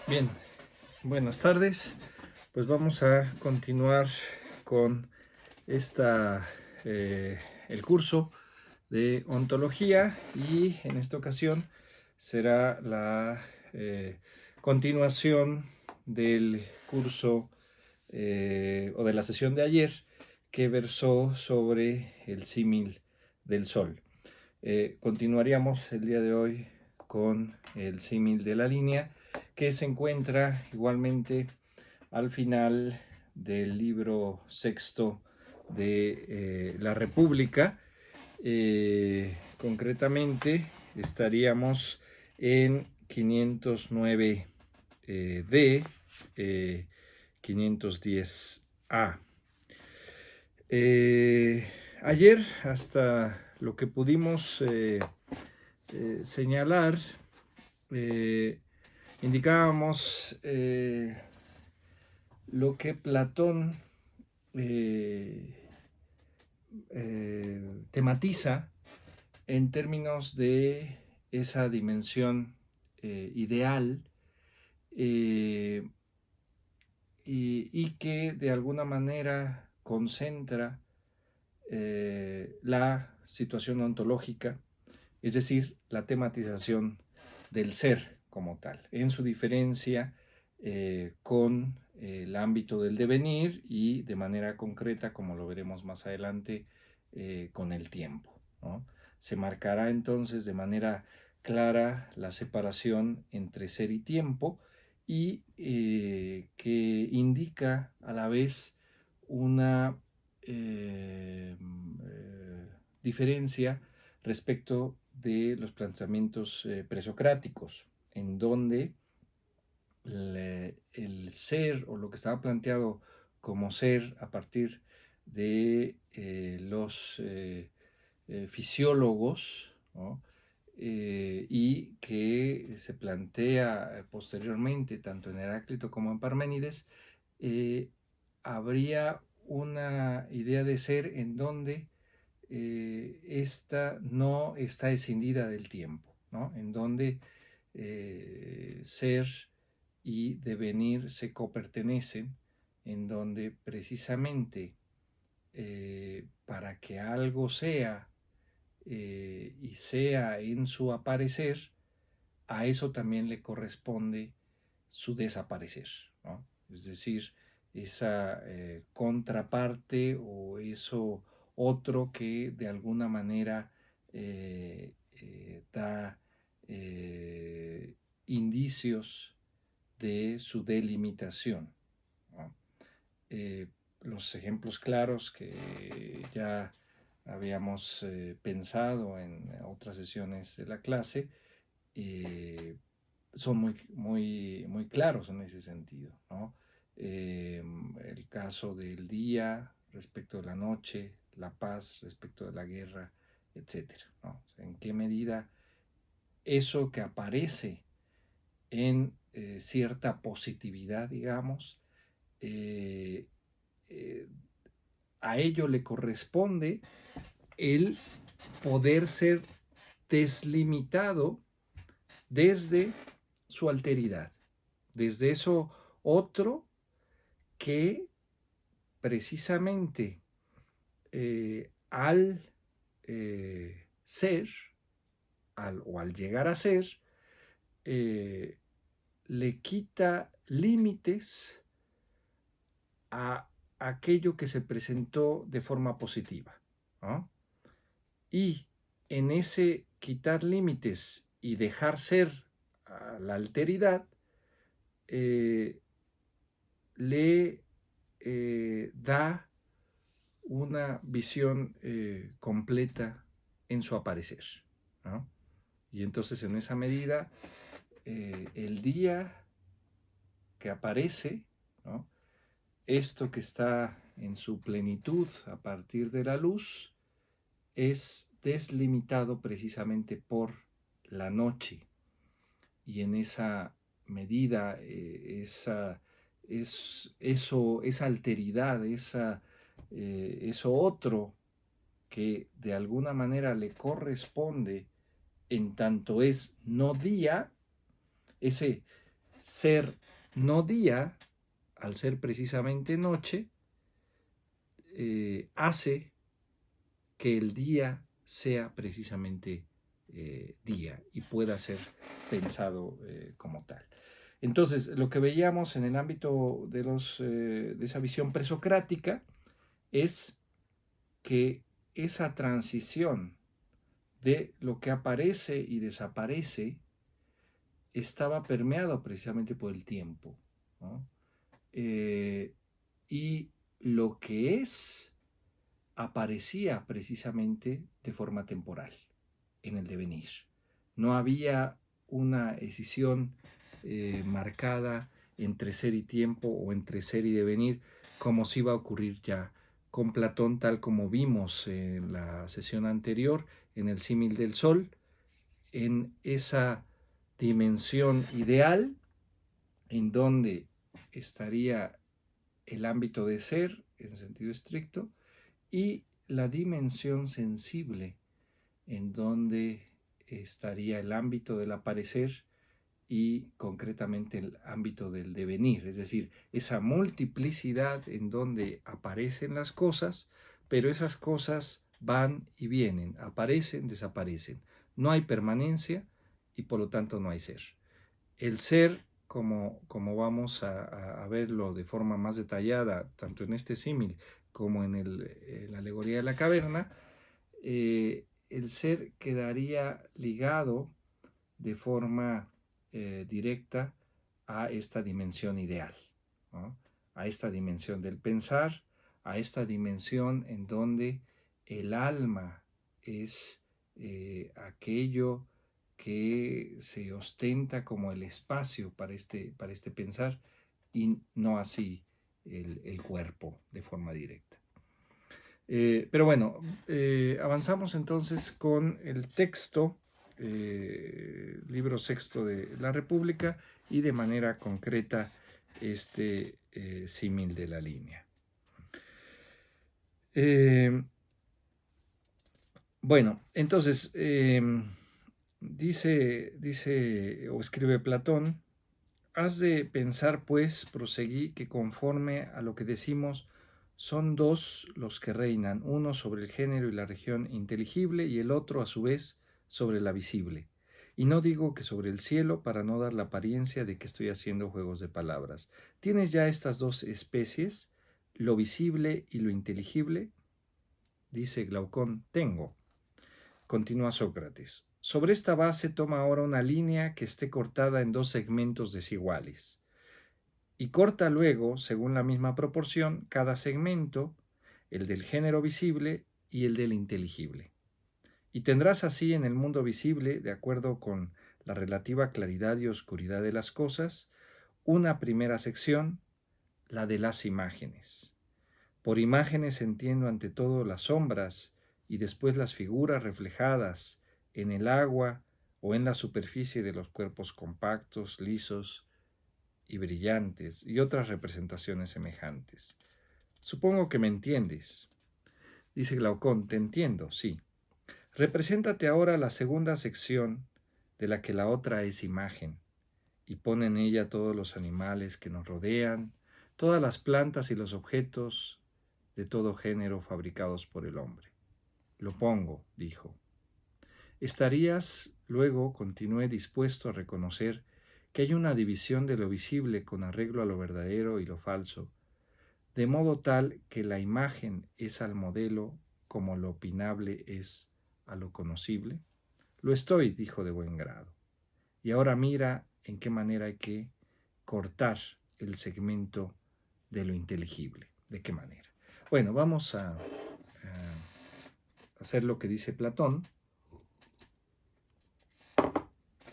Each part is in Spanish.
Bien, buenas tardes. Pues vamos a continuar con esta, el curso de ontología, y en esta ocasión será la continuación del curso o de la sesión de ayer, que versó sobre el símil del sol. Continuaríamos el día de hoy con el símil de la línea, que se encuentra igualmente al final del libro sexto de la República. Concretamente estaríamos en 509 D, 510A. Ayer, hasta lo que pudimos señalar, indicábamos lo que Platón tematiza en términos de esa dimensión ideal, eh, y que de alguna manera concentra la situación ontológica, es decir, la tematización del ser como tal, en su diferencia con el ámbito del devenir y de manera concreta, como lo veremos más adelante, con el tiempo, ¿no? Se marcará entonces de manera clara la separación entre ser y tiempo, y que indica a la vez una diferencia respecto de los planteamientos presocráticos, en donde el ser, o lo que estaba planteado como ser a partir de los fisiólogos, ¿no? Y que se plantea posteriormente, tanto en Heráclito como en Parménides, habría una idea de ser en donde esta no está escindida del tiempo, ¿no? En donde ser y devenir se copertenecen, en donde precisamente para que algo sea y sea en su aparecer, a eso también le corresponde su desaparecer, ¿no? Es decir, esa contraparte, o eso otro que de alguna manera da indicios de su delimitación, ¿no? Eh, los ejemplos claros que ya habíamos pensado en otras sesiones de la clase eh, son muy claros en ese sentido, ¿no? El caso del día respecto de la noche, la paz respecto de la guerra, etcétera, ¿no? O sea, en qué medida eso que aparece en cierta positividad, digamos, eh, eh, a ello le corresponde el poder ser deslimitado desde su alteridad, desde eso otro que precisamente al ser, o al llegar a ser, eh, le quita límites a aquello que se presentó de forma positiva, ¿no? Y en ese quitar límites y dejar ser a la alteridad, eh, le da una visión completa en su aparecer, ¿no? Y entonces, en esa medida, el día que aparece, ¿no? Esto que está en su plenitud a partir de la luz, es deslimitado precisamente por la noche, y en esa medida esa alteridad, eso otro que de alguna manera le corresponde en tanto es no día, ese ser no día, al ser precisamente noche, hace que el día sea precisamente día y pueda ser pensado como tal. Entonces, lo que veíamos en el ámbito de esa visión presocrática es que esa transición de lo que aparece y desaparece estaba permeado precisamente por el tiempo, ¿no? Y lo que es aparecía precisamente de forma temporal en el devenir. No había una escisión marcada entre ser y tiempo o entre ser y devenir, como sí va a ocurrir ya con Platón, tal como vimos en la sesión anterior, en el símil del Sol, en esa dimensión ideal en donde estaría el ámbito de ser en sentido estricto y la dimensión sensible en donde estaría el ámbito del aparecer y concretamente el ámbito del devenir, es decir, esa multiplicidad en donde aparecen las cosas, pero esas cosas van y vienen, aparecen, desaparecen. No hay permanencia y por lo tanto no hay ser. El ser, como vamos a verlo de forma más detallada, tanto en este símil como en la alegoría de la caverna, el ser quedaría ligado de forma directa a esta dimensión ideal, ¿no? A esta dimensión del pensar, a esta dimensión en donde el alma es aquello que se ostenta como el espacio para este pensar y no así el cuerpo de forma directa. Pero bueno, avanzamos entonces con el texto, libro sexto de la República y de manera concreta este símil de la línea. Bueno, entonces dice o escribe Platón: has de pensar, pues, proseguí, que conforme a lo que decimos, son dos los que reinan, uno sobre el género y la región inteligible y el otro, a su vez, sobre la visible. Y no digo que sobre el cielo, para no dar la apariencia de que estoy haciendo juegos de palabras. ¿Tienes ya estas dos especies, lo visible y lo inteligible? Dice Glaucón: tengo. Continúa Sócrates: sobre esta base toma ahora una línea que esté cortada en dos segmentos desiguales, y corta luego, según la misma proporción, cada segmento, el del género visible y el del inteligible. Y tendrás así en el mundo visible, de acuerdo con la relativa claridad y oscuridad de las cosas, una primera sección, la de las imágenes. Por imágenes entiendo ante todo las sombras y después las figuras reflejadas en el agua o en la superficie de los cuerpos compactos, lisos y brillantes y otras representaciones semejantes. Supongo que me entiendes. Dice Glaucón: te entiendo, sí. Represéntate ahora la segunda sección, de la que la otra es imagen, y pon en ella todos los animales que nos rodean, todas las plantas y los objetos de todo género fabricados por el hombre. Lo pongo, dijo. Estarías, luego continué, dispuesto a reconocer que hay una división de lo visible con arreglo a lo verdadero y lo falso, de modo tal que la imagen es al modelo como lo opinable es a lo conocible. Lo estoy, dijo de buen grado. Y ahora mira en qué manera hay que cortar el segmento de lo inteligible. ¿De qué manera? Bueno, vamos a hacer lo que dice Platón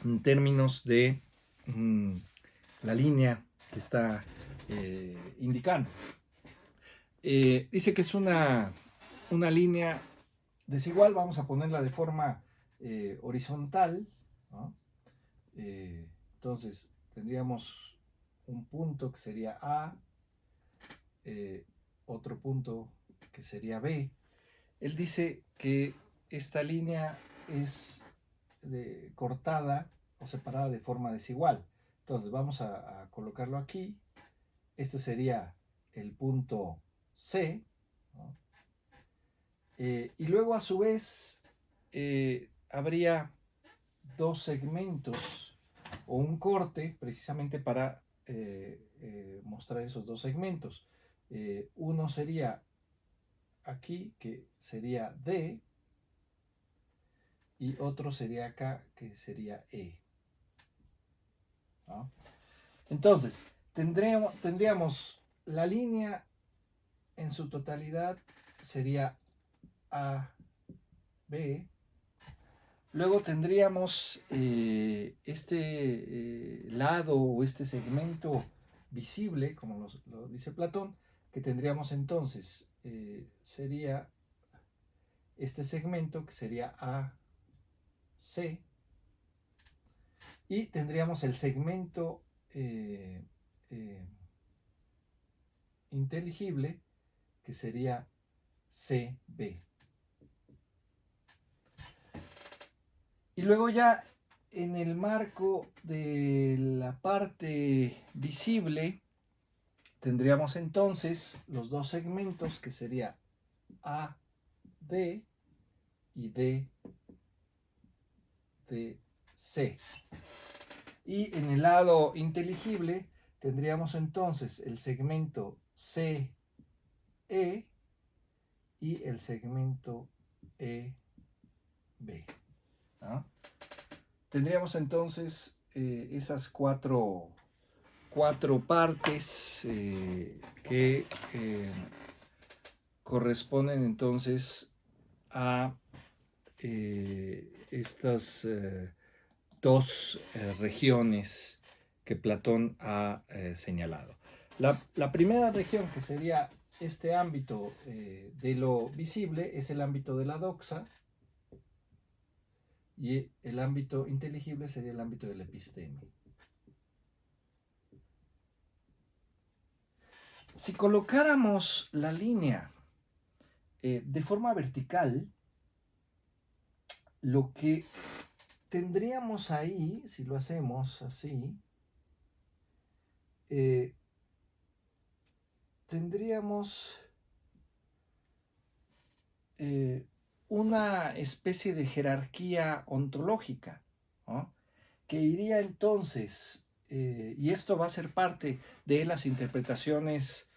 en términos de la línea que está indicando. Dice que es una línea desigual, vamos a ponerla de forma horizontal, ¿no? Entonces tendríamos un punto que sería A, otro punto que sería B. Él dice que esta línea es cortada o separada de forma desigual. Entonces vamos a colocarlo aquí. Este sería el punto C, ¿no? Y luego a su vez habría dos segmentos o un corte precisamente para mostrar esos dos segmentos. Uno sería aquí, que sería D, y otro sería acá, que sería E, ¿no? Entonces, tendríamos la línea en su totalidad sería A, B. Luego tendríamos este lado o este segmento visible, como lo dice Platón, que tendríamos entonces, sería este segmento que sería AC, y tendríamos el segmento eh, eh, inteligible que sería CB. Y luego ya en el marco de la parte visible tendríamos entonces los dos segmentos que sería AD y DDC. Y en el lado inteligible tendríamos entonces el segmento CE y el segmento EB, ¿no? Tendríamos entonces esas cuatro partes que corresponden entonces a estas dos regiones que Platón ha señalado. La primera región, que sería este ámbito de lo visible, es el ámbito de la doxa, y el ámbito inteligible sería el ámbito del episteme. Si colocáramos la línea de forma vertical, lo que tendríamos ahí, si lo hacemos así, tendríamos una especie de jerarquía ontológica, ¿no? Que iría entonces, y esto va a ser parte de las interpretaciones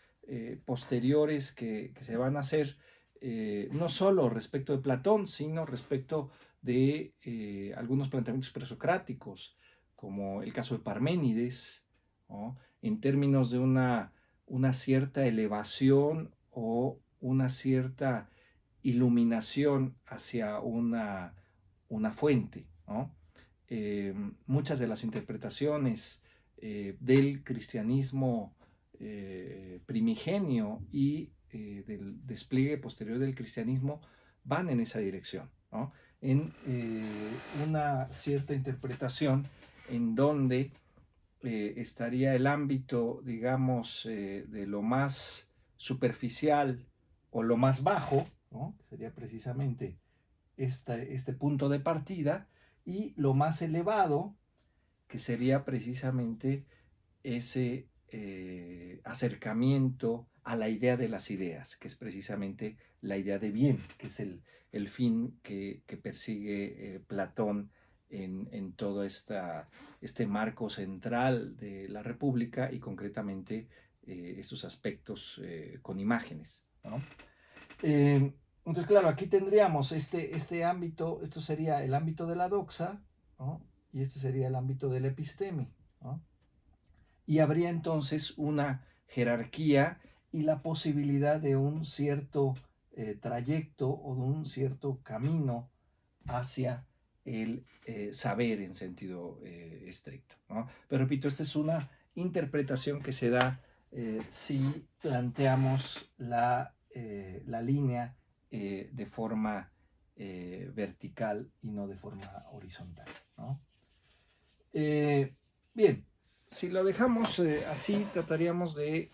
posteriores que se van a hacer, no solo respecto de Platón, sino respecto de algunos planteamientos presocráticos, como el caso de Parménides, ¿no? En términos de una cierta elevación o una cierta iluminación hacia una fuente, ¿no? Muchas de las interpretaciones del cristianismo primigenio y del despliegue posterior del cristianismo van en esa dirección, ¿no? En una cierta interpretación en donde estaría el ámbito, digamos, de lo más superficial o lo más bajo, ¿no? Sería precisamente este punto de partida, y lo más elevado, que sería precisamente ese acercamiento a la idea de las ideas, que es precisamente la idea de bien, que es el fin que persigue Platón en todo este marco central de la República, y concretamente estos aspectos con imágenes, ¿no? Entonces, claro, aquí tendríamos este ámbito, esto sería el ámbito de la doxa, ¿no? Y este sería el ámbito del episteme, ¿no? Y habría entonces una jerarquía y la posibilidad de un cierto trayecto o de un cierto camino hacia el saber en sentido estricto, ¿no? Pero repito, esta es una interpretación que se da si planteamos la línea de forma vertical y no de forma horizontal, ¿no? Bien, si lo dejamos así, trataríamos de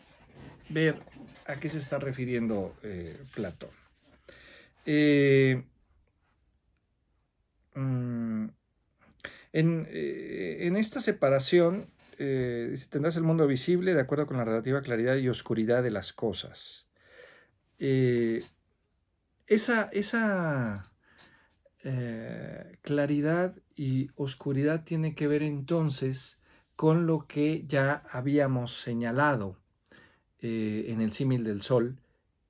ver a qué se está refiriendo Platón. En esta separación dice, tendrás el mundo visible de acuerdo con la relativa claridad y oscuridad de las cosas. Esa claridad y oscuridad tiene que ver entonces con lo que ya habíamos señalado en el símil del sol,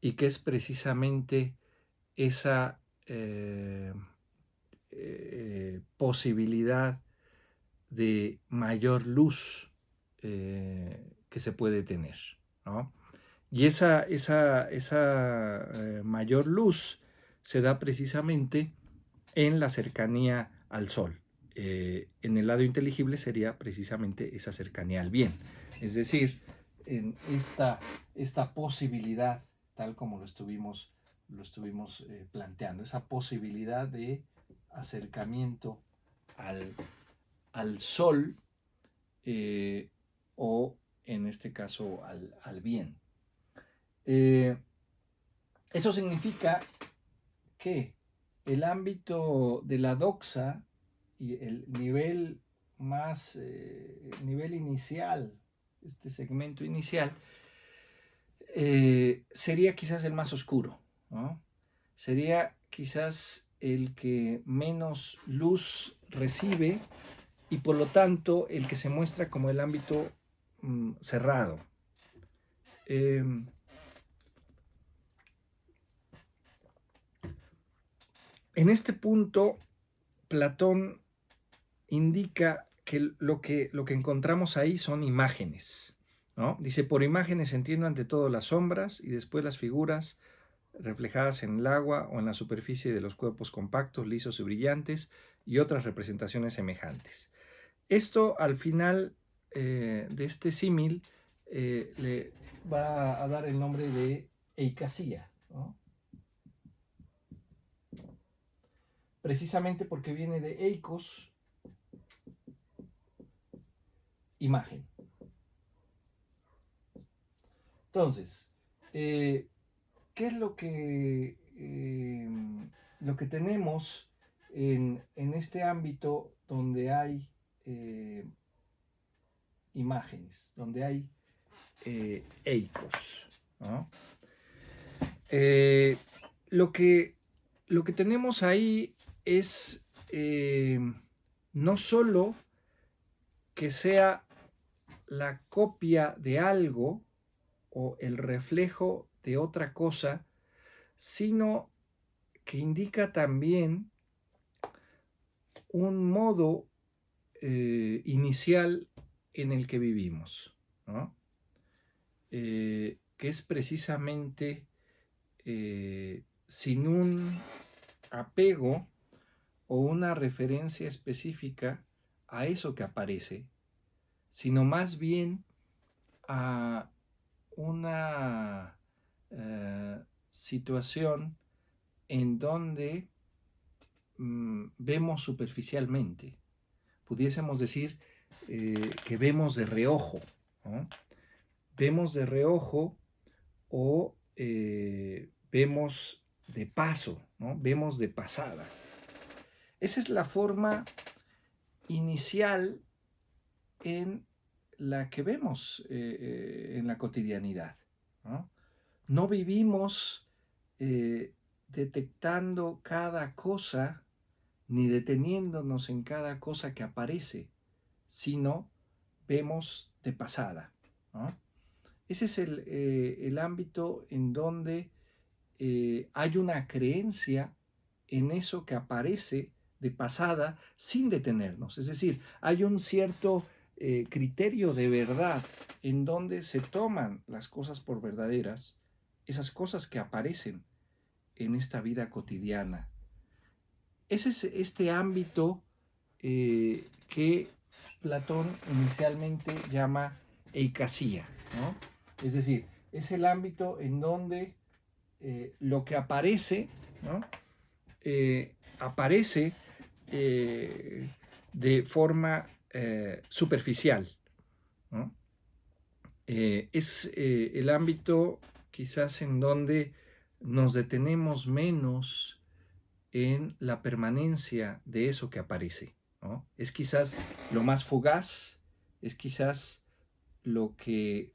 y que es precisamente esa posibilidad de mayor luz que se puede tener, ¿no? Y esa mayor luz se da precisamente en la cercanía al sol. En el lado inteligible sería precisamente esa cercanía al bien. Es decir, en esta posibilidad, tal como lo estuvimos planteando, esa posibilidad de acercamiento al sol, o en este caso al bien. Eso significa que el ámbito de la doxa y el nivel más, nivel inicial, este segmento inicial, sería quizás el más oscuro, ¿no? Sería quizás el que menos luz recibe y por lo tanto el que se muestra como el ámbito cerrado. En este punto, Platón indica que lo que encontramos ahí son imágenes, ¿no? Dice, por imágenes entiendo ante todo las sombras y después las figuras reflejadas en el agua o en la superficie de los cuerpos compactos, lisos y brillantes, y otras representaciones semejantes. Esto al final de este símil le va a dar el nombre de eikasía, ¿no? Precisamente porque viene de eikos, imagen. Entonces, ¿qué es lo que tenemos en este ámbito donde hay imágenes, donde hay eikos, ¿no? Lo que tenemos ahí es no solo que sea la copia de algo o el reflejo de otra cosa, sino que indica también un modo inicial en el que vivimos, ¿no? Que es precisamente sin un apego o una referencia específica a eso que aparece, sino más bien a una situación en donde vemos superficialmente. Pudiésemos decir que vemos de reojo, ¿no? Vemos de reojo o vemos de paso, ¿no? Vemos de pasada. Esa es la forma inicial en la que vemos en la cotidianidad, ¿no? No vivimos detectando cada cosa ni deteniéndonos en cada cosa que aparece, sino vemos de pasada, ¿no? Ese es el ámbito en donde hay una creencia en eso que aparece de pasada sin detenernos. Es decir, hay un cierto criterio de verdad en donde se toman las cosas por verdaderas, esas cosas que aparecen en esta vida cotidiana. Ese es este ámbito que Platón inicialmente llama eikasía, ¿no? Es decir, es el ámbito en donde lo que aparece, ¿no? Aparece de forma superficial, ¿no? Es el ámbito quizás en donde nos detenemos menos en la permanencia de eso que aparece, ¿no? Es quizás lo más fugaz, es quizás lo que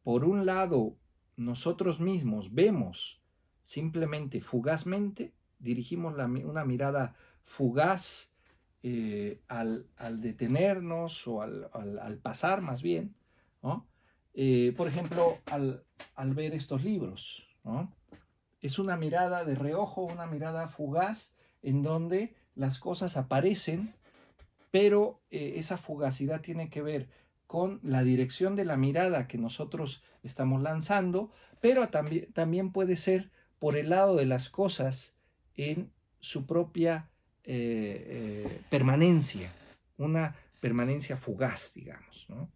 por un lado nosotros mismos vemos simplemente fugazmente, dirigimos una mirada fugaz al detenernos o al pasar más bien, ¿no? Por ejemplo, al ver estos libros, ¿no? Es una mirada de reojo, una mirada fugaz en donde las cosas aparecen, pero esa fugacidad tiene que ver con la dirección de la mirada que nosotros estamos lanzando, pero también puede ser por el lado de las cosas en su propia permanencia, una permanencia fugaz, digamos, ¿no?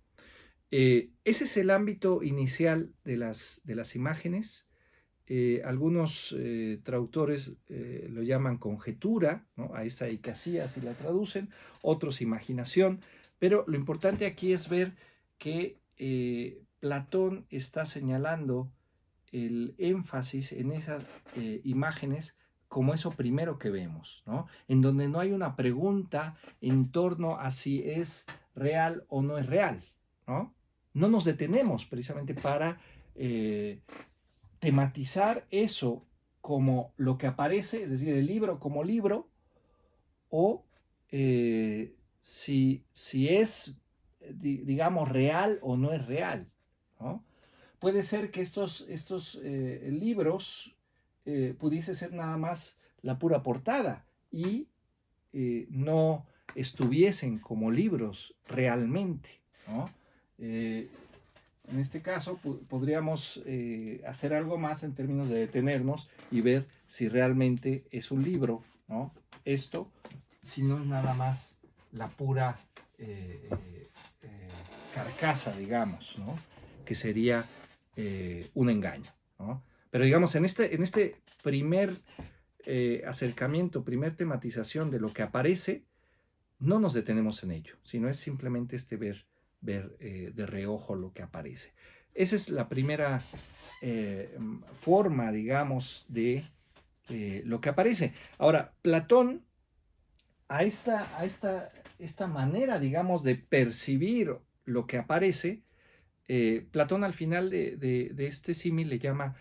Ese es el ámbito inicial de las imágenes. Algunos traductores lo llaman conjetura, ¿no? A esa eicasía, así la traducen, otros imaginación, pero lo importante aquí es ver que Platón está señalando el énfasis en esas imágenes como eso primero que vemos, ¿no? En donde no hay una pregunta en torno a si es real o no es real, ¿no? No nos detenemos precisamente para tematizar eso como lo que aparece, es decir, el libro como libro, o si es, digamos, real o no es real, ¿no? Puede ser que estos libros pudiese ser nada más la pura portada y no estuviesen como libros realmente, ¿no? En este caso podríamos hacer algo más en términos de detenernos y ver si realmente es un libro, ¿no? Esto, si no es nada más la pura carcasa, digamos, ¿no? Que sería un engaño, ¿no? Pero digamos, en este primer acercamiento, primer tematización de lo que aparece, no nos detenemos en ello, sino es simplemente ver de reojo lo que aparece. Esa es la primera forma, digamos, de lo que aparece. Ahora, Platón, a esta manera, digamos, de percibir lo que aparece, Platón al final de este símil le llama,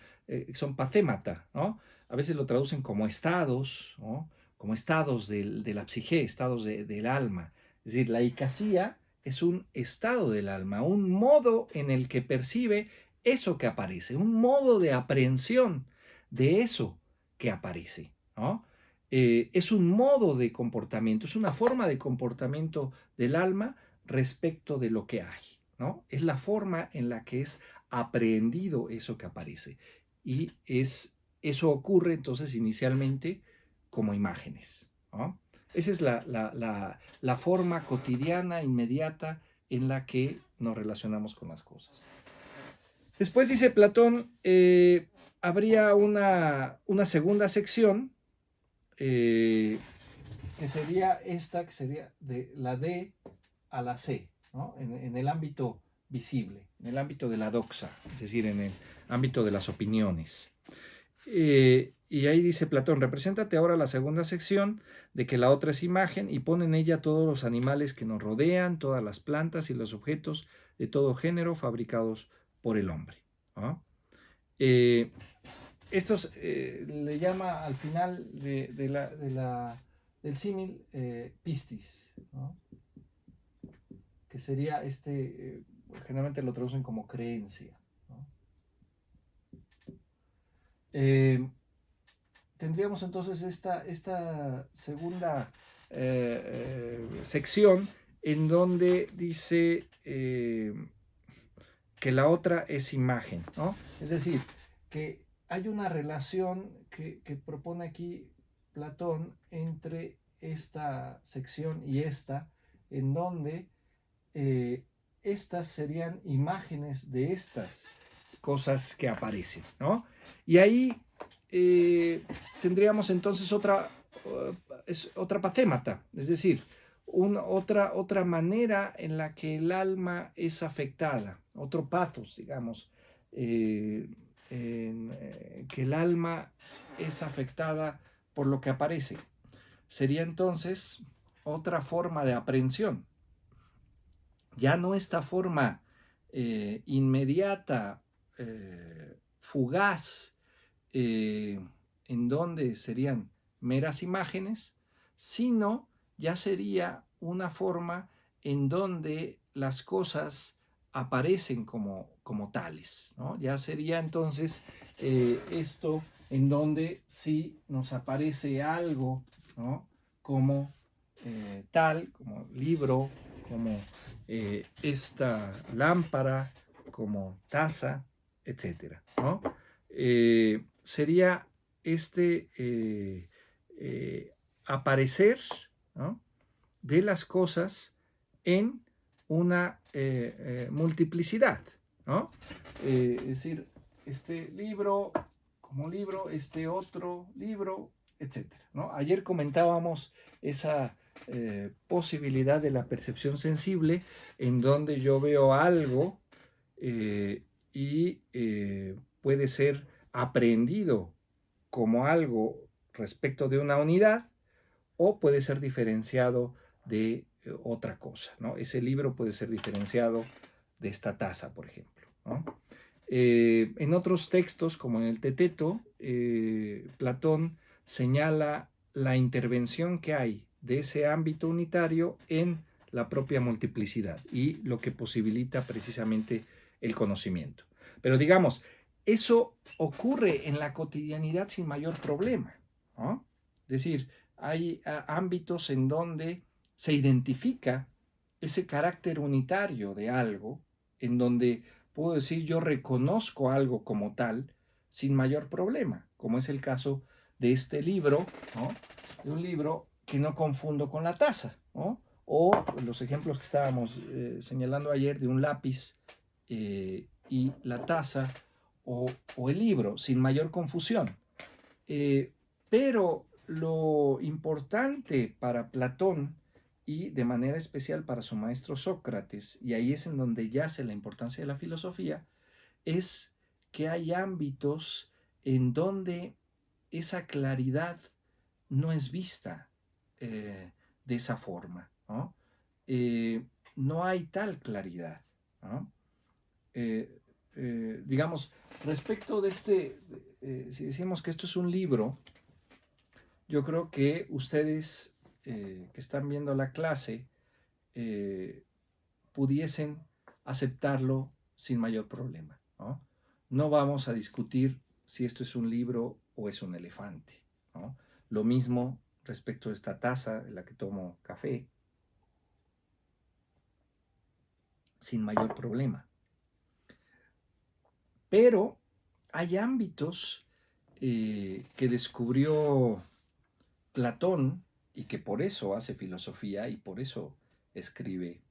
son pathemata, ¿no? A veces lo traducen como estados, ¿no? Como estados de la psique, estados del alma. Es decir, la eicasía es un estado del alma, un modo en el que percibe eso que aparece, un modo de aprehensión de eso que aparece, ¿no? Es un modo de comportamiento, es una forma de comportamiento del alma respecto de lo que hay, ¿no? Es la forma en la que es aprehendido eso que aparece. Y eso ocurre entonces inicialmente como imágenes, ¿no? Esa es la forma cotidiana, inmediata, en la que nos relacionamos con las cosas. Después dice Platón, habría una segunda sección, que sería esta, que sería de la D a la C, ¿no? En el ámbito visible, en el ámbito de la doxa, es decir, en el ámbito de las opiniones. Y ahí dice Platón, represéntate ahora la segunda sección de que la otra es imagen y pon en ella todos los animales que nos rodean, todas las plantas y los objetos de todo género fabricados por el hombre, ¿no? Estos le llama al final del símil pistis, ¿no? Que sería generalmente lo traducen como creencia, ¿no? Tendríamos entonces esta segunda sección en donde dice que la otra es imagen, ¿no? Es decir, que hay una relación que propone aquí Platón entre esta sección y esta, en donde estas serían imágenes de estas cosas que aparecen, ¿no? Y ahí tendríamos entonces otra pathemata, es decir, otra manera en la que el alma es afectada, otro pathos, digamos, que el alma es afectada por lo que aparece. Sería entonces otra forma de aprehensión. ya no esta forma inmediata, fugaz, en donde serían meras imágenes, sino ya sería una forma en donde las cosas aparecen como tales, ¿no? Ya sería entonces esto en donde sí nos aparece algo, ¿no? Como tal, como libro, como esta lámpara, como taza, etcétera, ¿no? Sería este aparecer, ¿no?, de las cosas en una multiplicidad, ¿no? Es decir, este libro como libro, este otro libro, etcétera, ¿no? Ayer comentábamos esa posibilidad de la percepción sensible, en donde yo veo algo y puede ser aprehendido como algo respecto de una unidad, o puede ser diferenciado de otra cosa, ¿no? Ese libro puede ser diferenciado de esta taza, por ejemplo, ¿no? En otros textos, como en el Teteto, Platón señala la intervención que hay de ese ámbito unitario en la propia multiplicidad y lo que posibilita precisamente el conocimiento. Pero digamos, eso ocurre en la cotidianidad sin mayor problema, ¿no? Es decir, hay ámbitos en donde se identifica ese carácter unitario de algo, en donde puedo decir yo reconozco algo como tal sin mayor problema, como es el caso de este libro, ¿no? De un libro que no confundo con la taza, ¿no? O los ejemplos que estábamos señalando ayer de un lápiz y la taza, o el libro, sin mayor confusión. Pero lo importante para Platón y de manera especial para su maestro Sócrates, y ahí es en donde yace la importancia de la filosofía, es que hay ámbitos en donde esa claridad no es vista de esa forma, ¿no? No hay tal claridad, ¿no? Digamos, respecto de si decimos que esto es un libro, yo creo que ustedes que están viendo la clase pudiesen aceptarlo sin mayor problema, ¿no? No vamos a discutir si esto es un libro o es un elefante, ¿no? Lo mismo respecto a esta taza en la que tomo café, sin mayor problema. Pero hay ámbitos que descubrió Platón y que por eso hace filosofía y por eso escribe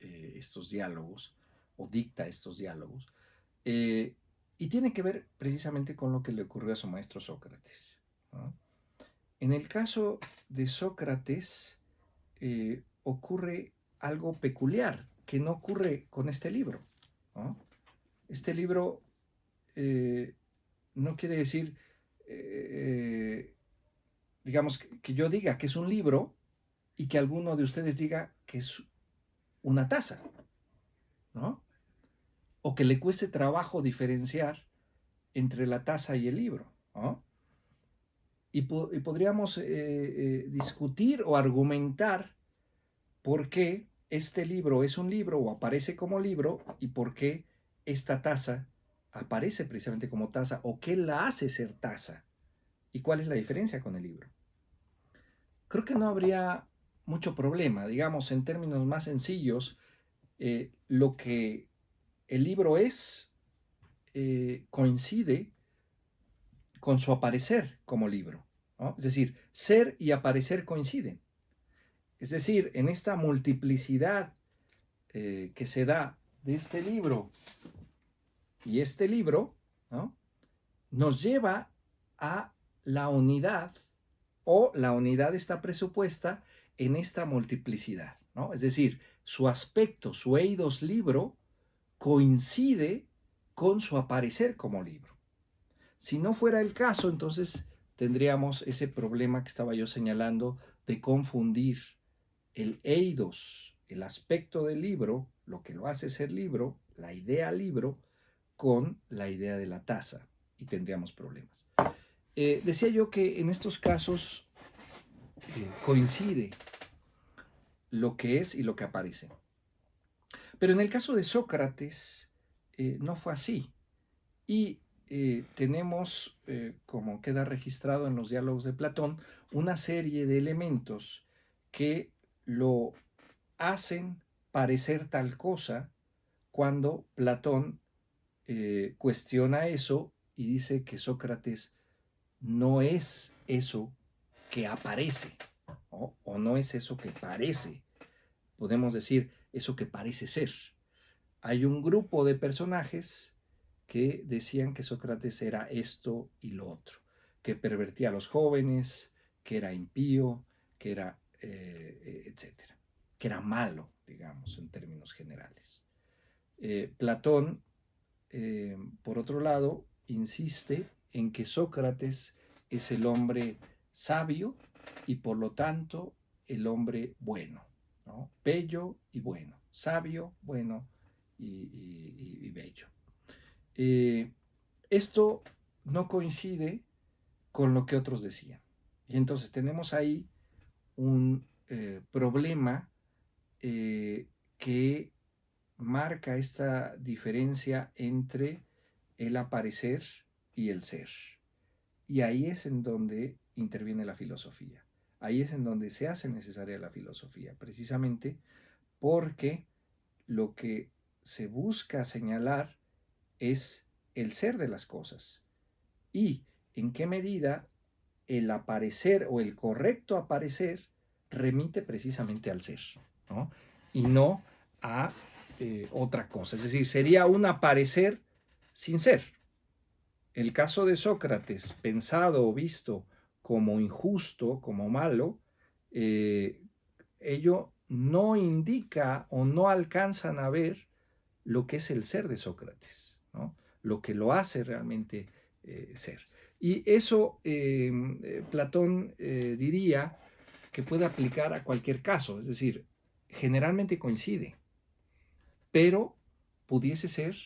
estos diálogos o dicta estos diálogos, y tiene que ver precisamente con lo que le ocurrió a su maestro Sócrates, ¿no? En el caso de Sócrates ocurre algo peculiar que no ocurre con este libro, ¿no? Este libro no quiere decir, digamos, que yo diga que es un libro y que alguno de ustedes diga que es una taza, ¿no? O que le cueste trabajo diferenciar entre la taza y el libro, ¿no? Y podríamos discutir o argumentar por qué este libro es un libro o aparece como libro y por qué esta taza aparece precisamente como taza o qué la hace ser taza y cuál es la diferencia con el libro. Creo que no habría mucho problema, digamos, en términos más sencillos, lo que el libro es coincide con su aparecer como libro, ¿no? Es decir, ser y aparecer coinciden. Es decir, en esta multiplicidad que se da de este libro y este libro, ¿no?, nos lleva a la unidad, o la unidad está presupuesta en esta multiplicidad, ¿no? Es decir, su aspecto, su eidos libro, coincide con su aparecer como libro. Si no fuera el caso, entonces tendríamos ese problema que estaba yo señalando de confundir el eidos el aspecto del libro, lo que lo hace ser libro, la idea libro, con la idea de la taza y tendríamos problemas. Decía yo que en estos casos coincide lo que es y lo que aparece. Pero en el caso de Sócrates no fue así. Y tenemos, como queda registrado en los diálogos de Platón, una serie de elementos que lo hacen parecer tal cosa cuando Platón cuestiona eso y dice que Sócrates no es eso que aparece, ¿no? O no es eso que parece. Podemos decir eso que parece ser. Hay un grupo de personajes que decían que Sócrates era esto y lo otro, que pervertía a los jóvenes, que era impío, que era, etcétera, que era malo, digamos, en términos generales. Platón, por otro lado, insiste en que Sócrates es el hombre sabio y por lo tanto el hombre bueno, ¿no? Bello y bueno, sabio, bueno y bello. Esto no coincide con lo que otros decían. Y entonces tenemos ahí un problema que marca esta diferencia entre el aparecer y el ser. Y ahí es en donde interviene la filosofía. Ahí es en donde se hace necesaria la filosofía, precisamente porque lo que se busca señalar es el ser de las cosas y en qué medida el aparecer o el correcto aparecer remite precisamente al ser, ¿no? Y no a otra cosa. Es decir, sería un aparecer sin ser. El caso de Sócrates, pensado o visto como injusto, como malo, ello no indica o no alcanzan a ver lo que es el ser de Sócrates, ¿no? Lo que lo hace realmente ser. Y eso Platón diría que puede aplicar a cualquier caso, es decir, generalmente coincide, pero pudiese ser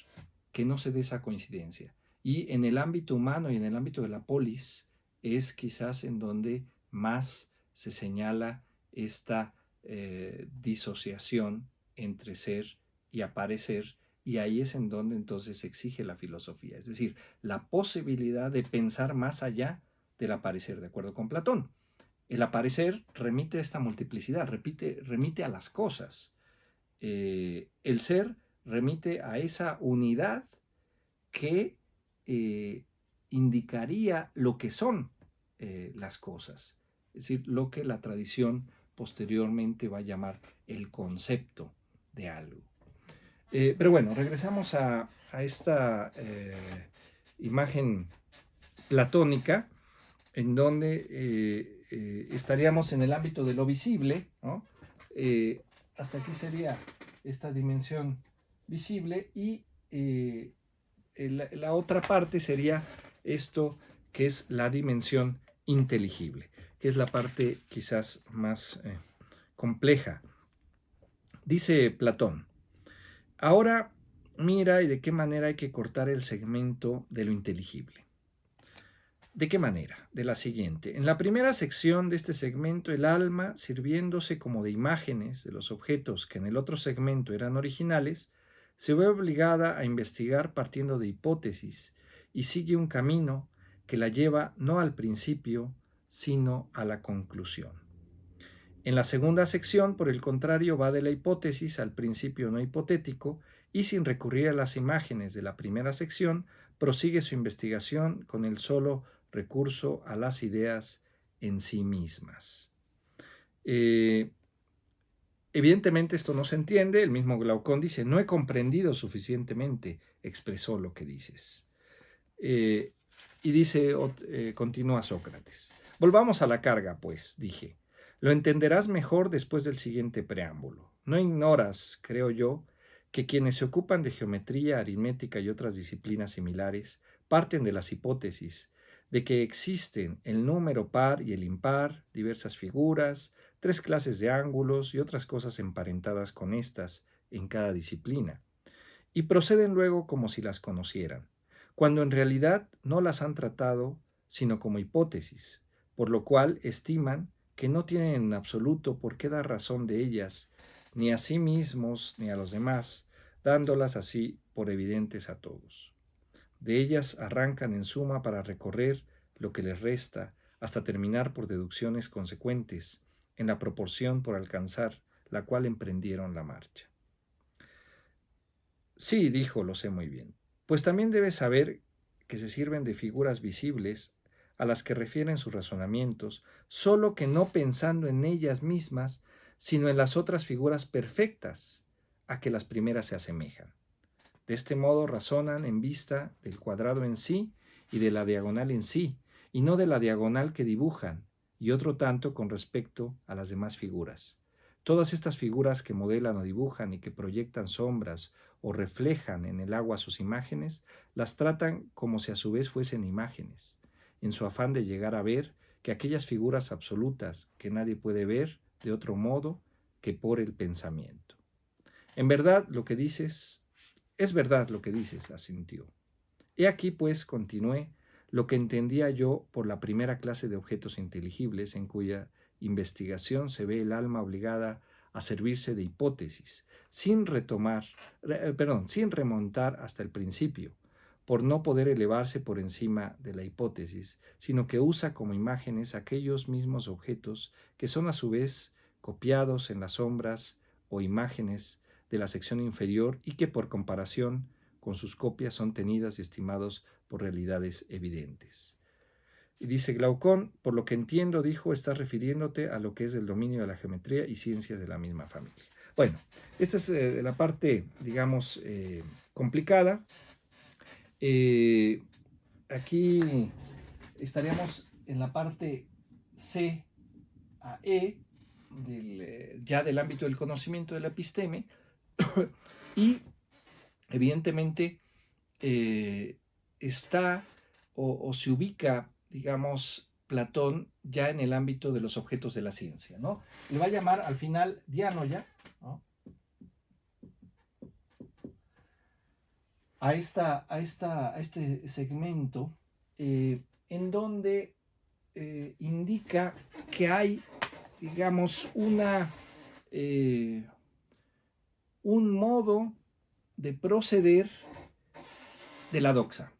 que no se dé esa coincidencia. Y en el ámbito humano y en el ámbito de la polis es quizás en donde más se señala esta disociación entre ser y aparecer, y ahí es en donde entonces se exige la filosofía, es decir, la posibilidad de pensar más allá del aparecer, de acuerdo con Platón. El aparecer remite a esta multiplicidad, remite a las cosas. El ser remite a esa unidad que indicaría lo que son las cosas, es decir, lo que la tradición posteriormente va a llamar el concepto de algo. Pero bueno, regresamos a esta imagen platónica en donde estaríamos en el ámbito de lo visible, ¿no? Hasta aquí sería esta dimensión visible y la otra parte sería esto que es la dimensión inteligible, que es la parte quizás más compleja. Dice Platón, ahora mira y de qué manera hay que cortar el segmento de lo inteligible. ¿De qué manera? De la siguiente. En la primera sección de este segmento, el alma, sirviéndose como de imágenes de los objetos que en el otro segmento eran originales, se ve obligada a investigar partiendo de hipótesis y sigue un camino que la lleva no al principio, sino a la conclusión. En la segunda sección, por el contrario, va de la hipótesis al principio no hipotético y sin recurrir a las imágenes de la primera sección, prosigue su investigación con el solo recurso a las ideas en sí mismas. Evidentemente esto no se entiende, el mismo Glaucón dice, no he comprendido suficientemente, expresó lo que dices. Y dice, continúa Sócrates, volvamos a la carga, pues, dije, lo entenderás mejor después del siguiente preámbulo. No ignoras, creo yo, que quienes se ocupan de geometría, aritmética y otras disciplinas similares parten de las hipótesis de que existen el número par y el impar, diversas figuras, 3 clases de ángulos y otras cosas emparentadas con estas en cada disciplina, y proceden luego como si las conocieran, cuando en realidad no las han tratado sino como hipótesis, por lo cual estiman que no tienen en absoluto por qué dar razón de ellas, ni a sí mismos ni a los demás, dándolas así por evidentes a todos. De ellas arrancan en suma para recorrer lo que les resta, hasta terminar por deducciones consecuentes, en la proporción por alcanzar la cual emprendieron la marcha. Sí, dijo, lo sé muy bien. Pues también debes saber que se sirven de figuras visibles a las que refieren sus razonamientos, solo que no pensando en ellas mismas, sino en las otras figuras perfectas a que las primeras se asemejan. De este modo razonan en vista del cuadrado en sí y de la diagonal en sí, y no de la diagonal que dibujan, y otro tanto con respecto a las demás figuras. Todas estas figuras que modelan o dibujan y que proyectan sombras o reflejan en el agua sus imágenes, las tratan como si a su vez fuesen imágenes, en su afán de llegar a ver que aquellas figuras absolutas que nadie puede ver de otro modo que por el pensamiento. En verdad lo que dices, es verdad lo que dices, asintió. He aquí, pues, continué, lo que entendía yo por la primera clase de objetos inteligibles en cuya investigación se ve el alma obligada a servirse de hipótesis, sin sin remontar hasta el principio, por no poder elevarse por encima de la hipótesis, sino que usa como imágenes aquellos mismos objetos que son a su vez copiados en las sombras o imágenes de la sección inferior y que por comparación con sus copias son tenidas y estimados por realidades evidentes. Y dice Glaucón, por lo que entiendo, dijo, estás refiriéndote a lo que es el dominio de la geometría y ciencias de la misma familia. Bueno, esta es la parte, digamos, complicada. Aquí estaríamos en la parte C a E, ya del ámbito del conocimiento de la episteme, y evidentemente está o se ubica, digamos, Platón ya en el ámbito de los objetos de la ciencia, ¿no? Le va a llamar al final diánoia, ¿no? a este segmento en donde indica que hay, digamos, un modo de proceder de la doxa,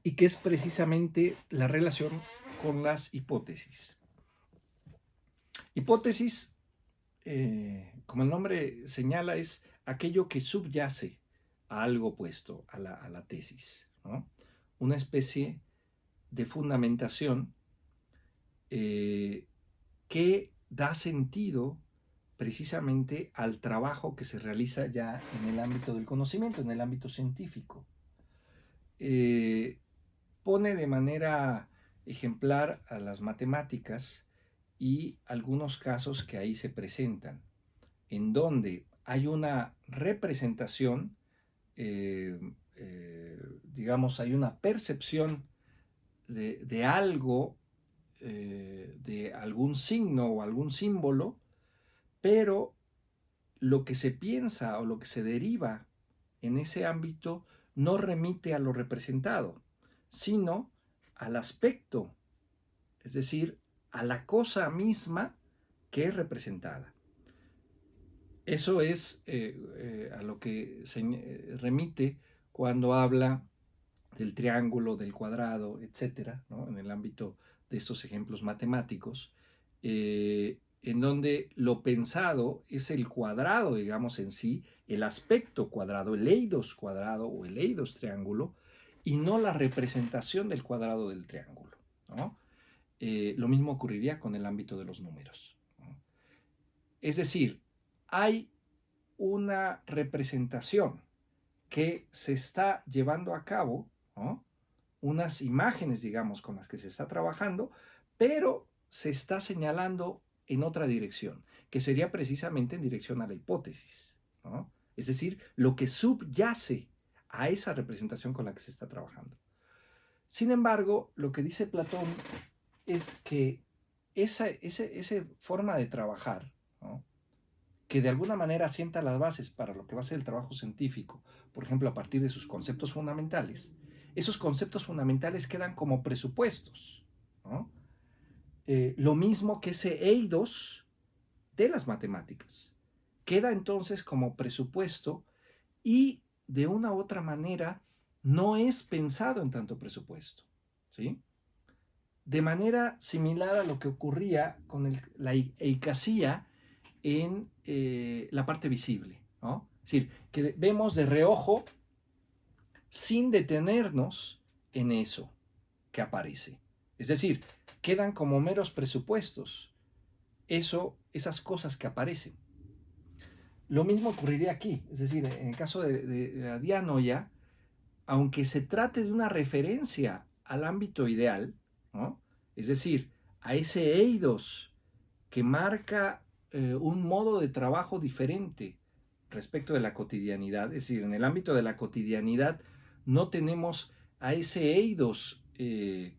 y que es precisamente la relación con las hipótesis. Hipótesis, como el nombre señala, es aquello que subyace a algo opuesto a la tesis, ¿no? Una especie de fundamentación que da sentido precisamente al trabajo que se realiza ya en el ámbito del conocimiento, en el ámbito científico. Pone de manera ejemplar a las matemáticas y algunos casos que ahí se presentan, en donde hay una representación, digamos, hay una percepción de algo, de algún signo o algún símbolo, pero lo que se piensa o lo que se deriva en ese ámbito no remite a lo representado, sino al aspecto, es decir, a la cosa misma que es representada. Eso es a lo que se remite cuando habla del triángulo, del cuadrado, etcétera, ¿no? En el ámbito de estos ejemplos matemáticos, en donde lo pensado es el cuadrado, digamos, en sí, el aspecto cuadrado, el eidos cuadrado o el eidos triángulo, y no la representación del cuadrado del triángulo, ¿no? Lo mismo ocurriría con el ámbito de los números, ¿no? Es decir, hay una representación que se está llevando a cabo, ¿no? Unas imágenes, digamos, con las que se está trabajando, pero se está señalando en otra dirección, que sería precisamente en dirección a la hipótesis, ¿no? Es decir, lo que subyace a esa representación con la que se está trabajando. Sin embargo, lo que dice Platón es que esa forma de trabajar, ¿no?, que de alguna manera sienta las bases para lo que va a ser el trabajo científico, por ejemplo, a partir de sus conceptos fundamentales, esos conceptos fundamentales quedan como presupuestos, ¿no? Lo mismo que ese eidos de las matemáticas. Queda entonces como presupuesto y de una u otra manera no es pensado en tanto presupuesto, ¿sí? De manera similar a lo que ocurría con la eicasía en la parte visible, ¿no? Es decir, que vemos de reojo sin detenernos en eso que aparece. Es decir, quedan como meros presupuestos esas cosas que aparecen. Lo mismo ocurriría aquí, es decir, en el caso de la dianoia, aunque se trate de una referencia al ámbito ideal, ¿no?, es decir, a ese eidos que marca un modo de trabajo diferente respecto de la cotidianidad, es decir, en el ámbito de la cotidianidad no tenemos a ese eidos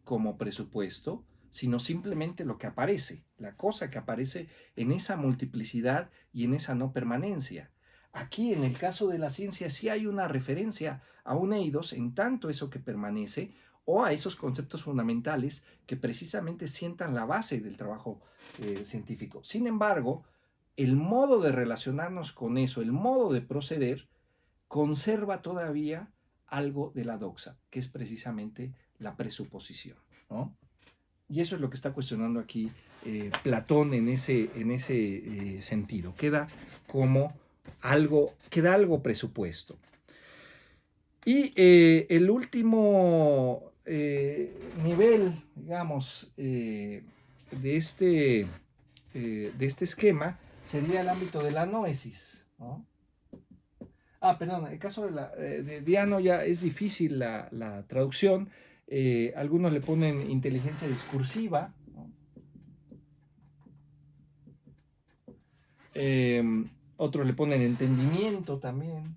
como presupuesto, sino simplemente lo que aparece, la cosa que aparece en esa multiplicidad y en esa no permanencia. Aquí, en el caso de la ciencia, sí hay una referencia a un eidos, en tanto eso que permanece, o a esos conceptos fundamentales que precisamente sientan la base del trabajo científico. Sin embargo, el modo de relacionarnos con eso, el modo de proceder, conserva todavía algo de la doxa, que es precisamente la presuposición, ¿no? Y eso es lo que está cuestionando aquí Platón en ese sentido. Queda algo presupuesto. Y el último nivel, digamos, de este esquema sería el ámbito de la noesis, ¿no? Perdón, el caso de Diano ya es difícil la traducción. Algunos le ponen inteligencia discursiva, ¿no? Otros le ponen entendimiento también.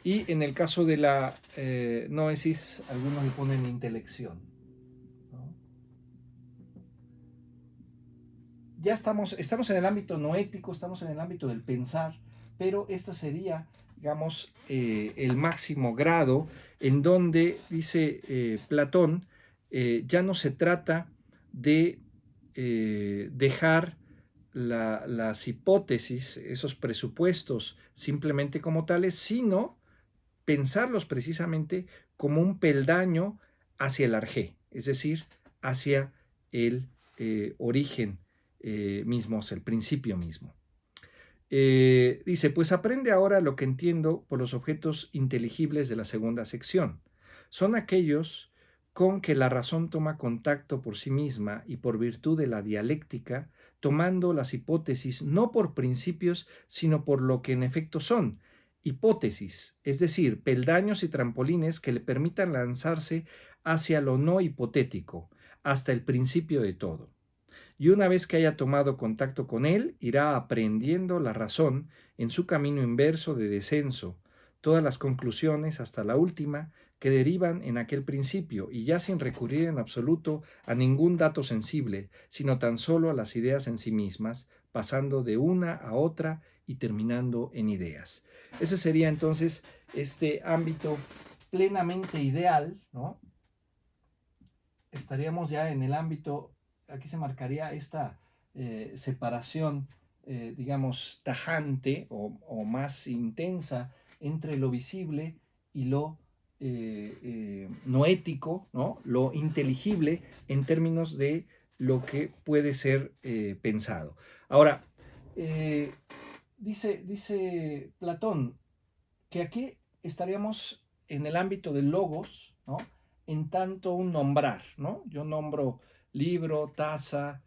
Y en el caso de la noesis, algunos le ponen intelección, ¿no? Ya estamos en el ámbito noético, estamos en el ámbito del pensar, pero esta sería, digamos, el máximo grado en donde, dice Platón, ya no se trata de dejar las hipótesis, esos presupuestos simplemente como tales, sino pensarlos precisamente como un peldaño hacia el arjé, es decir, hacia el origen mismo, hacia el principio mismo. Dice, pues aprende ahora lo que entiendo por los objetos inteligibles de la segunda sección. Son aquellos con que la razón toma contacto por sí misma y por virtud de la dialéctica, tomando las hipótesis no por principios, sino por lo que en efecto son, hipótesis, es decir, peldaños y trampolines que le permitan lanzarse hacia lo no hipotético, hasta el principio de todo. Y una vez que haya tomado contacto con él, irá aprendiendo la razón en su camino inverso de descenso, todas las conclusiones hasta la última que derivan en aquel principio, y ya sin recurrir en absoluto a ningún dato sensible, sino tan solo a las ideas en sí mismas, pasando de una a otra y terminando en ideas. Ese sería entonces este ámbito plenamente ideal, ¿no? Estaríamos ya en el ámbito, aquí se marcaría esta separación, digamos, tajante o más intensa entre lo visible y lo noético, ¿no?, lo inteligible en términos de lo que puede ser pensado. Ahora, dice Platón que aquí estaríamos en el ámbito del logos, ¿no?, en tanto un nombrar, ¿no? Yo nombro libro, taza,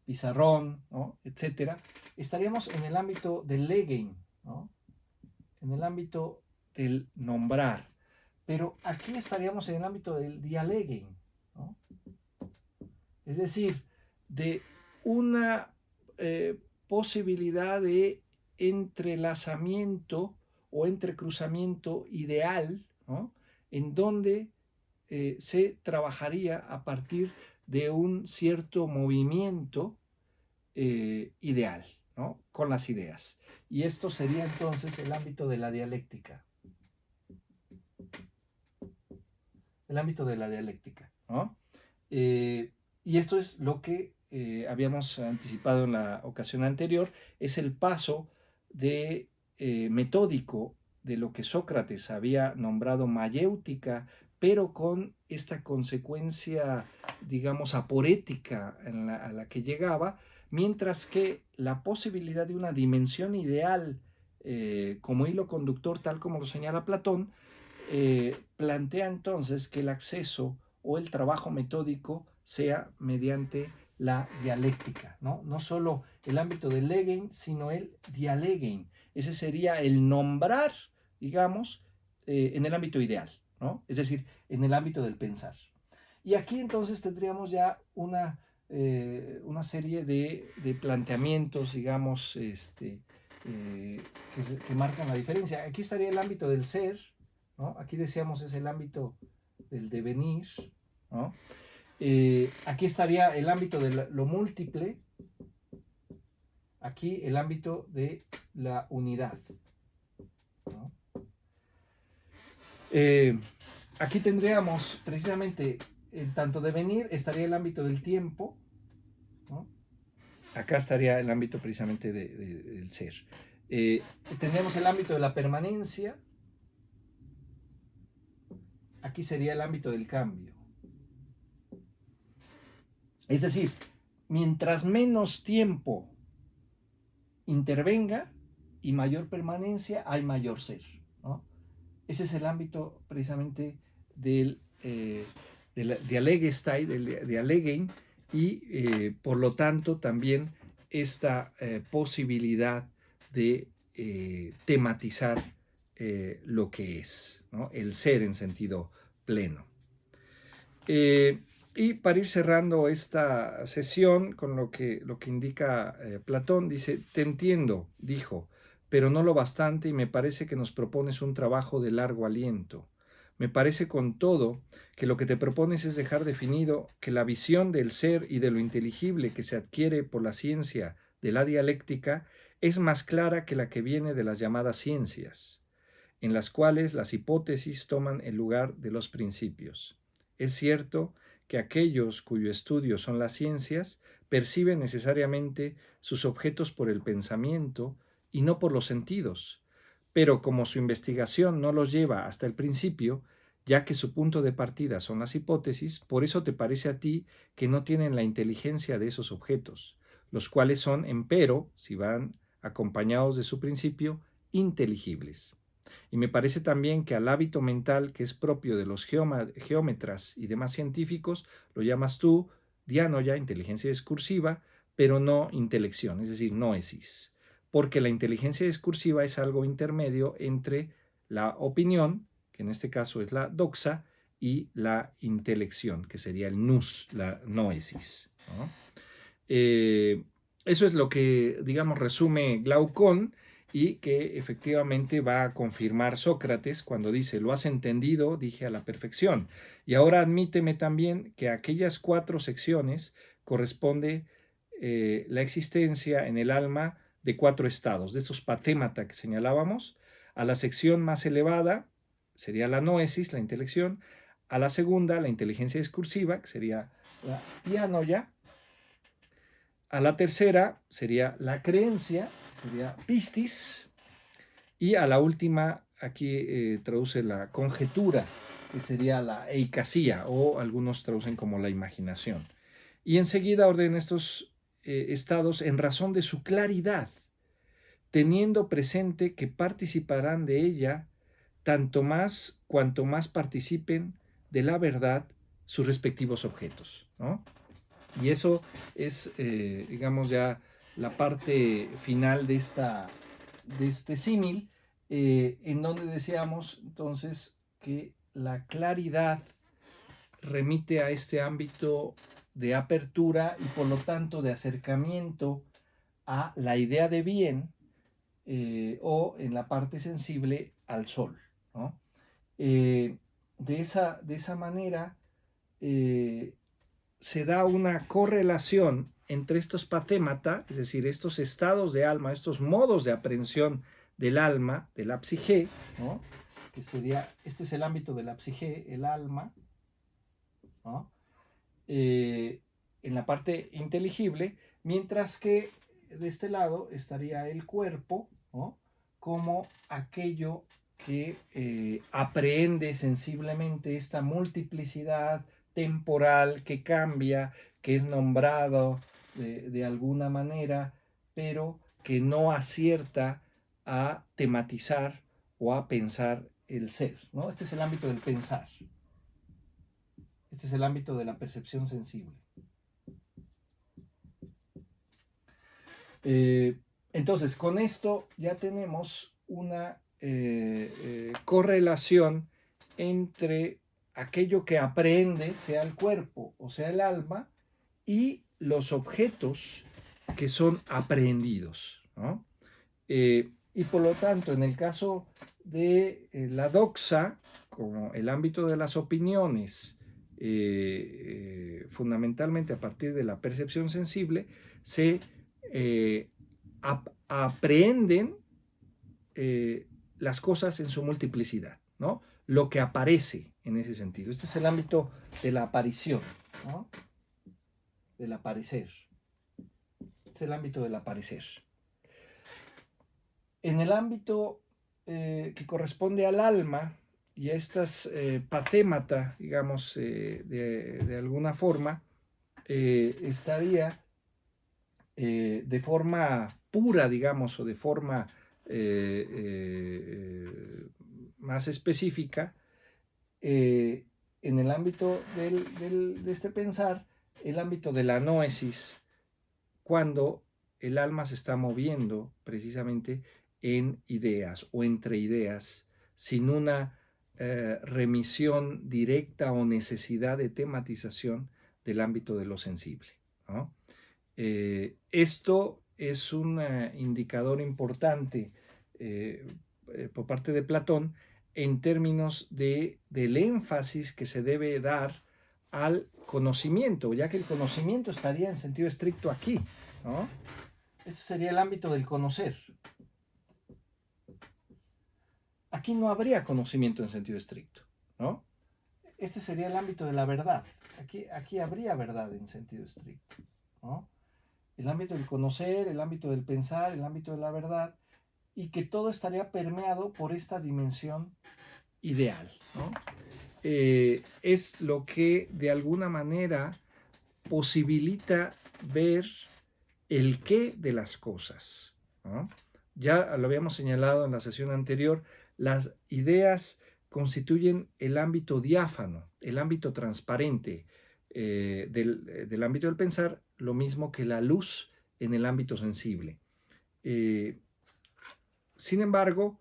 pizarrón, ¿no?, etcétera. Estaríamos en el ámbito del legen, ¿no?, en el ámbito del nombrar. Pero aquí estaríamos en el ámbito del dialegen, ¿no? Es decir, de una posibilidad de entrelazamiento o entrecruzamiento ideal, ¿no?, en donde se trabajaría a partir de un cierto movimiento ideal, ¿no? Con las ideas. Y esto sería entonces el ámbito de la dialéctica. El ámbito de la dialéctica, ¿no? Y esto es lo que habíamos anticipado en la ocasión anterior, es el paso de metódico de lo que Sócrates había nombrado mayéutica, pero con esta consecuencia, digamos, aporética a la que llegaba, mientras que la posibilidad de una dimensión ideal como hilo conductor, tal como lo señala Platón, plantea entonces que el acceso o el trabajo metódico sea mediante la dialéctica, ¿no? No solo el ámbito del Legen, sino el dialegen. Ese sería el nombrar, digamos, en el ámbito ideal, ¿no? Es decir, en el ámbito del pensar. Y aquí entonces tendríamos ya una serie de planteamientos, digamos, que marcan la diferencia. Aquí estaría el ámbito del ser, ¿no? Aquí decíamos es el ámbito del devenir, ¿no? Aquí estaría el ámbito de lo múltiple, aquí el ámbito de la unidad, ¿no? Aquí tendríamos precisamente en tanto devenir estaría el ámbito del tiempo, ¿no? Acá estaría el ámbito precisamente del ser. Tendríamos el ámbito de la permanencia, aquí sería el ámbito del cambio. Es decir, mientras menos tiempo intervenga y mayor permanencia, hay mayor ser, ¿no? Ese es el ámbito precisamente del Dialegestei, del Dialegen, y por lo tanto también esta posibilidad de tematizar lo que es, ¿no? El ser en sentido pleno. Y para ir cerrando esta sesión con lo que indica Platón, dice, te entiendo, dijo, pero no lo bastante y me parece que nos propones un trabajo de largo aliento. Me parece con todo que lo que te propones es dejar definido que la visión del ser y de lo inteligible que se adquiere por la ciencia de la dialéctica es más clara que la que viene de las llamadas ciencias, en las cuales las hipótesis toman el lugar de los principios. Es cierto que aquellos cuyo estudio son las ciencias perciben necesariamente sus objetos por el pensamiento y no por los sentidos, pero como su investigación no los lleva hasta el principio, ya que su punto de partida son las hipótesis, por eso te parece a ti que no tienen la inteligencia de esos objetos, los cuales son, empero, si van acompañados de su principio, inteligibles. Y me parece también que al hábito mental que es propio de los geómetras y demás científicos, lo llamas tú dianoia, inteligencia discursiva, pero no intelección, es decir, noesis. Porque la inteligencia discursiva es algo intermedio entre la opinión, que en este caso es la doxa, y la intelección, que sería el nous, la noesis, ¿no? Eso es lo que, digamos, resume Glaucón, y que efectivamente va a confirmar Sócrates cuando dice, lo has entendido, dije a la perfección, y ahora admíteme también que a aquellas 4 secciones corresponde la existencia en el alma de 4 estados, de esos patémata que señalábamos. A la sección más elevada sería la noesis, la intelección; a la segunda, la inteligencia discursiva, que sería la dianoia; a la tercera sería la creencia, sería pistis; y a la última, aquí traduce la conjetura, que sería la eicasía, o algunos traducen como la imaginación. Y enseguida ordena estos estados en razón de su claridad, teniendo presente que participarán de ella tanto más cuanto más participen de la verdad sus respectivos objetos, ¿no? Y eso es, digamos, ya la parte final de este símil, en donde decíamos entonces que la claridad remite a este ámbito de apertura y por lo tanto de acercamiento a la idea de bien, o en la parte sensible al sol, ¿no? de esa manera se da una correlación entre estos pathemata, es decir, estos estados de alma, estos modos de aprehensión del alma, de la psique, ¿no? Que sería, este es el ámbito de la psique, el alma, ¿no? En la parte inteligible, mientras que de este lado estaría el cuerpo, ¿no? Como aquello que aprehende sensiblemente esta multiplicidad temporal que cambia, que es nombrado de alguna manera, pero que no acierta a tematizar o a pensar el ser, ¿no? Este es el ámbito del pensar. Este es el ámbito de la percepción sensible. Entonces, con esto ya tenemos una correlación entre aquello que aprende, sea el cuerpo o sea el alma, y los objetos que son aprehendidos, ¿no? Y por lo tanto, en el caso de la doxa, como el ámbito de las opiniones, fundamentalmente a partir de la percepción sensible, se aprehenden las cosas en su multiplicidad, ¿no? Lo que aparece en ese sentido. Este es el ámbito de la aparición, ¿no? Del aparecer. Este es el ámbito del aparecer. En el ámbito que corresponde al alma y a estas pathemata, digamos, de alguna forma, estaría de forma pura, digamos, o de forma más específica, en el ámbito de este pensar, el ámbito de la noesis, cuando el alma se está moviendo precisamente en ideas o entre ideas, sin una remisión directa o necesidad de tematización del ámbito de lo sensible, ¿no? Esto es un indicador importante por parte de Platón en términos del énfasis que se debe dar al conocimiento, ya que el conocimiento estaría en sentido estricto aquí, ¿no? Ese sería el ámbito del conocer. Aquí no habría conocimiento en sentido estricto, ¿no? Este sería el ámbito de la verdad. Aquí habría verdad en sentido estricto, ¿no? El ámbito del conocer, el ámbito del pensar, el ámbito de la verdad, y que todo estaría permeado por esta dimensión ideal, ¿no? Es lo que de alguna manera posibilita ver el qué de las cosas, ¿no? Ya lo habíamos señalado en la sesión anterior, las ideas constituyen el ámbito diáfano, el ámbito transparente del ámbito del pensar, lo mismo que la luz en el ámbito sensible. Sin embargo,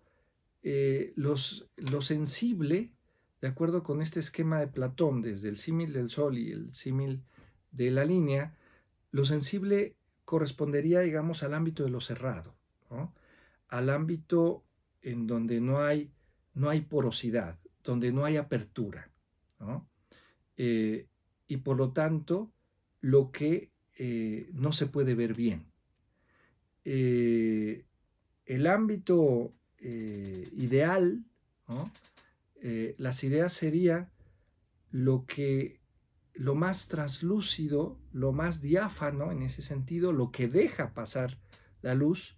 lo sensible, de acuerdo con este esquema de Platón, desde el símil del sol y el símil de la línea, lo sensible correspondería, digamos, al ámbito de lo cerrado, ¿no? Al ámbito en donde no hay porosidad, donde no hay apertura, ¿no? Y por lo tanto, lo que no se puede ver bien. El ámbito ideal, ¿no? Las ideas sería lo más translúcido, lo más diáfano en ese sentido, lo que deja pasar la luz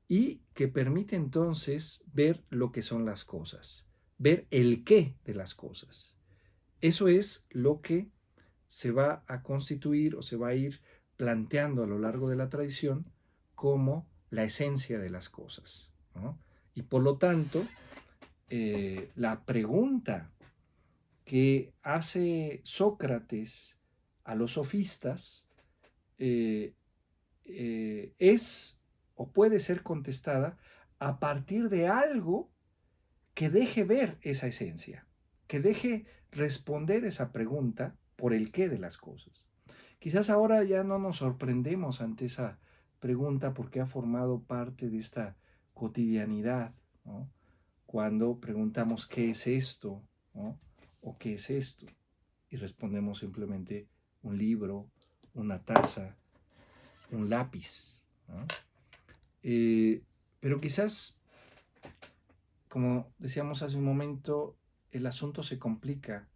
y que permite entonces ver lo que son las cosas, ver el qué de las cosas. Eso es lo que se va a constituir o se va a ir planteando a lo largo de la tradición como la esencia de las cosas, ¿no? Y por lo tanto, la pregunta que hace Sócrates a los sofistas es o puede ser contestada a partir de algo que deje ver esa esencia, que deje responder esa pregunta por el qué de las cosas. Quizás ahora ya no nos sorprendemos ante esa pregunta porque ha formado parte de esta cotidianidad, ¿no? Cuando preguntamos qué es esto, ¿no? ¿O qué es esto? Y respondemos simplemente un libro, una taza, un lápiz, ¿no? Pero quizás, como decíamos hace un momento, el asunto se complica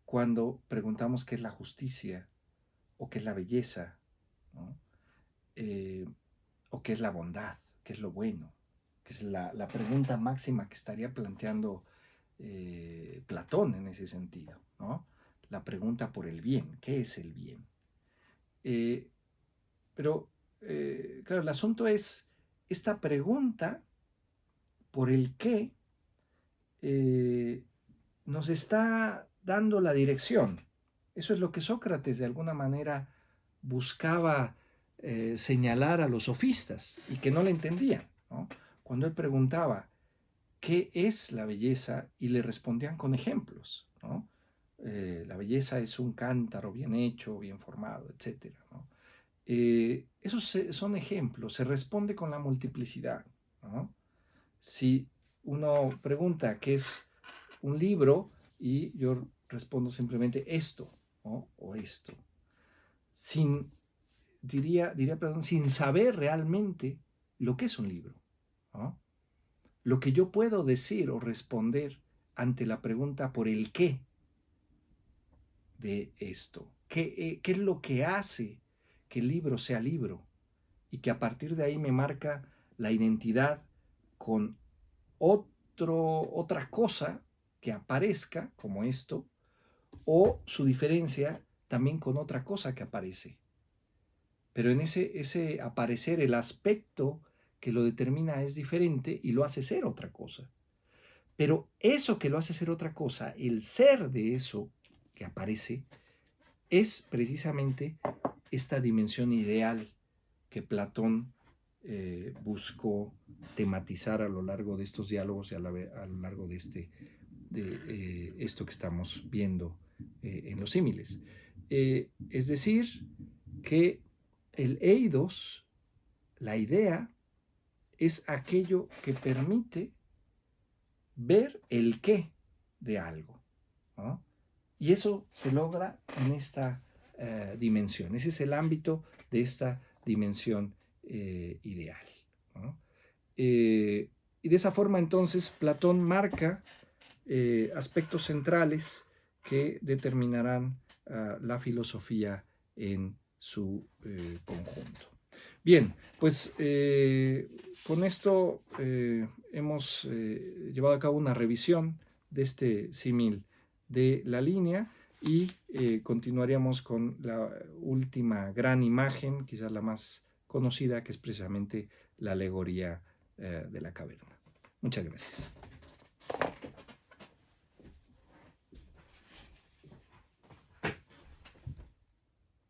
cuando preguntamos qué es la justicia o qué es la belleza, ¿no? O qué es la bondad, qué es lo bueno, que es la pregunta máxima que estaría planteando Platón en ese sentido, ¿no? La pregunta por el bien, ¿qué es el bien? Eh, pero, claro, el asunto es esta pregunta por el qué nos está dando la dirección. Eso es lo que Sócrates de alguna manera buscaba señalar a los sofistas y que no le entendían, ¿no? Cuando él preguntaba qué es la belleza y le respondían con ejemplos, ¿no? La belleza es un cántaro bien hecho, bien formado, etc., ¿no? Esos son ejemplos, se responde con la multiplicidad, ¿no? Si uno pregunta qué es un libro y yo respondo simplemente esto, ¿no? O esto, sin, perdón, sin saber realmente lo que es un libro, ¿no? Lo que yo puedo decir o responder ante la pregunta por el qué de esto, qué es lo que hace que el libro sea libro y que a partir de ahí me marca la identidad con otra cosa que aparezca como esto, o su diferencia también con otra cosa que aparece. Pero en ese aparecer, el aspecto que lo determina es diferente y lo hace ser otra cosa. Pero eso que lo hace ser otra cosa, el ser de eso que aparece, es precisamente esta dimensión ideal que Platón buscó tematizar a lo largo de estos diálogos y a lo largo de esto que estamos viendo en los símiles. Es decir, que el eidos, la idea, es aquello que permite ver el qué de algo, ¿no? Y eso se logra en esta dimensión. Ese es el ámbito de esta dimensión ideal, ¿no? Y de esa forma entonces Platón marca aspectos centrales que determinarán la filosofía en su conjunto. Bien, pues con esto hemos llevado a cabo una revisión de este símil de la línea y continuaríamos con la última gran imagen, quizás la más conocida, que es precisamente la alegoría de la caverna. Muchas gracias.